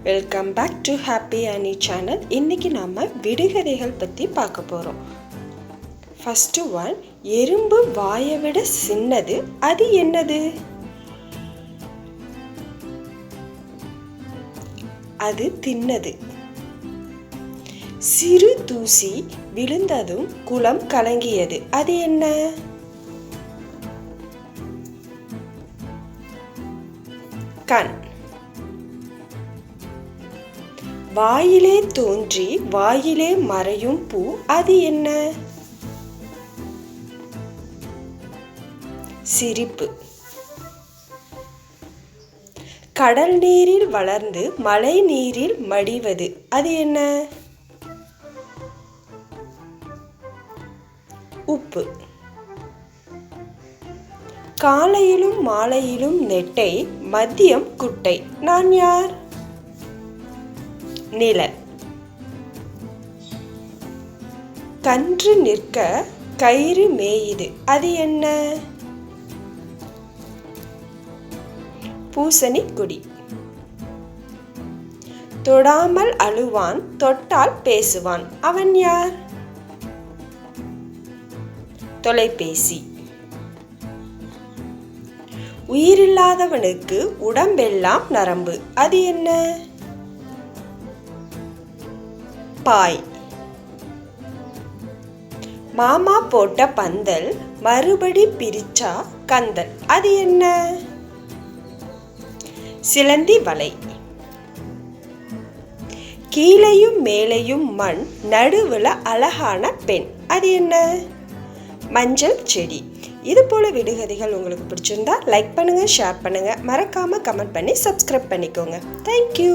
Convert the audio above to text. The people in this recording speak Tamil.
வெல்கம் பேக் டு ஹாப்பி அனி சேனல். இன்றைக்கி நாம் விடுகதைகள் பற்றி பார்க்க போகிறோம். ஃபஸ்ட்டு ஒன், எறும்பு வாயை விட சின்னது, அது என்னது? அது தின்னது. சிறு தூசி விழுந்ததும் குளம் கலங்கியது, அது என்ன? கண். வாயிலே தோன்றி வாயிலே மறையும் பூ, அது என்ன? சிரிப்பு. கடல் நீரில் வளர்ந்து மழை நீரில் மடிவது, அது என்ன? உப்பு. காலையிலும் மாலையிலும் நெட்டை, மதியம் குட்டை, நான் யார்? நிழல். கன்று நிற்க கயிறு மேயுது, அது என்ன? பூசணி கொடி. தொடாமல் அழுவான், தொட்டால் பேசுவான், அவன் யார்? தொலைபேசி. உயிரில்லாதவனுக்கு உடம்பெல்லாம் நரம்பு, அது என்ன? பாய். மாமா போட்ட பந்தல் மறுபடி பிரிச்சா கந்தல், அது என்ன? சிலந்தி வலை. கீழையும் மேலையும் மண், நடுவுல அழகான பெண், அது என்ன? மஞ்சள் செடி. இது போல விடுகதைகள் உங்களுக்கு பிடிச்சிருந்தா லைக் பண்ணுங்க, ஷேர் பண்ணுங்க, மறக்காம கமெண்ட் பண்ணி சப்ஸ்கிரைப் பண்ணிக்கோங்க. தேங்க்யூ.